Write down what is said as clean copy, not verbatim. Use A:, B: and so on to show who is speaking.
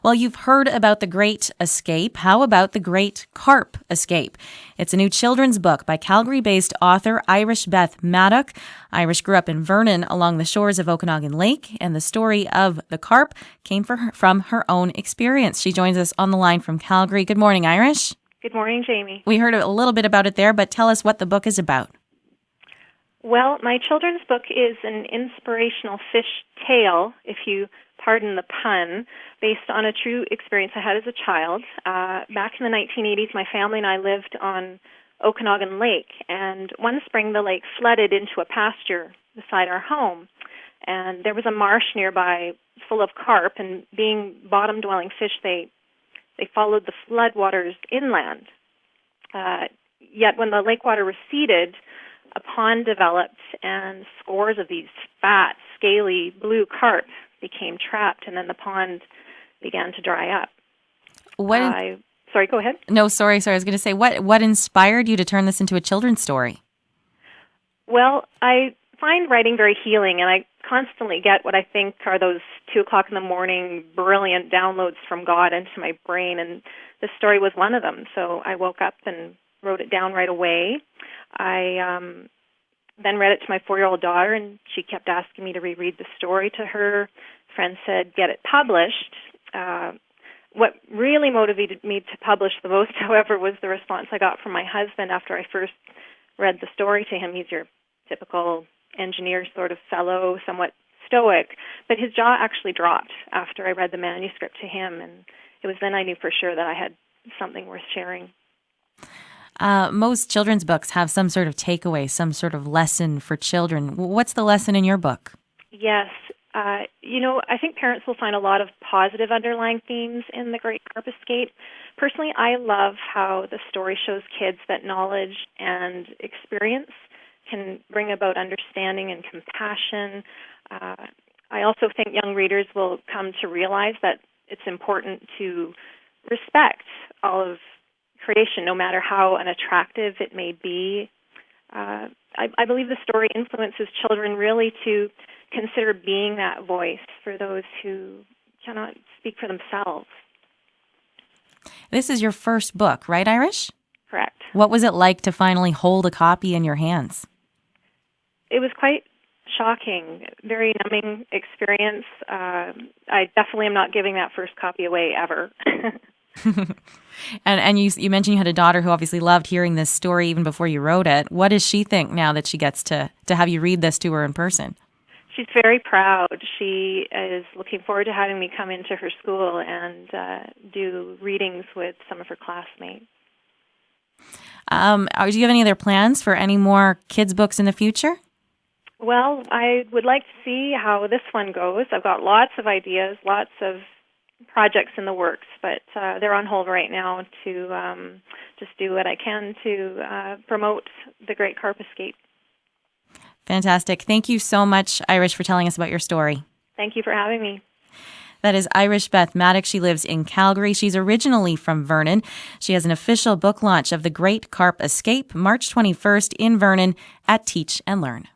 A: Well, you've heard about The Great Escape. How about The Great Carp Escape? It's a new children's book by Calgary-based author Irish Beth Maddock. Irish grew up in Vernon along the shores of Okanagan Lake, and the story of the carp came from her own experience. She joins us on the line from Calgary. Good morning, Irish.
B: Good morning, Jamie.
A: We heard a little bit about it there, but tell us what the book is about.
B: Well, my children's book is an inspirational fish tale, if you pardon the pun, based on a true experience I had as a child. Back in the 1980s, my family and I lived on Okanagan Lake, and one spring the lake flooded into a pasture beside our home, and there was a marsh nearby full of carp, and being bottom-dwelling fish, they followed the floodwaters inland. Yet when the lake water receded, a pond developed, and scores of these fat, scaly blue carp became trapped, and then the pond began to dry up. Sorry, go ahead.
A: No, sorry. I was going to say, what inspired you to turn this into a children's story?
B: Well, I find writing very healing, and I constantly get what I think are those 2 o'clock in the morning brilliant downloads from God into my brain, and this story was one of them. So I woke up and wrote it down right away. I then read it to my 4-year-old daughter, and she kept asking me to reread the story to her. Friends said, get it published. What really motivated me to publish the most, however, was the response I got from my husband after I first read the story to him. He's your typical engineer sort of fellow, somewhat stoic, but his jaw actually dropped after I read the manuscript to him, and it was then I knew for sure that I had something worth sharing.
A: Most children's books have some sort of takeaway, some sort of lesson for children. What's the lesson in your book?
B: Yes. I think parents will find a lot of positive underlying themes in The Great Carp Escape. Personally, I love how the story shows kids that knowledge and experience can bring about understanding and compassion. I also think young readers will come to realize that it's important to respect all of creation, no matter how unattractive it may be. I believe the story influences children really to consider being that voice for those who cannot speak for themselves.
A: This is your first book, right, Irish?
B: Correct.
A: What was it like to finally hold a copy in your hands? It
B: was quite shocking, very numbing experience. I definitely am not giving that first copy away ever.
A: And you mentioned you had a daughter who obviously loved hearing this story even before you wrote it. What does she think now that she gets to have you read this to her in person?
B: She's very proud. She is looking forward to having me come into her school and do readings with some of her classmates.
A: Do you have any other plans for any more kids' books in the future?
B: Well, I would like to see how this one goes. I've got lots of ideas, lots of projects in the works, but they're on hold right now to just do what I can to promote The Great Carp Escape.
A: Fantastic. Thank you so much, Irish, for telling us about your story.
B: Thank you for having me.
A: That is Irish Beth Maddock. She lives in Calgary. She's originally from Vernon. She has an official book launch of The Great Carp Escape, March 21st in Vernon at Teach and Learn.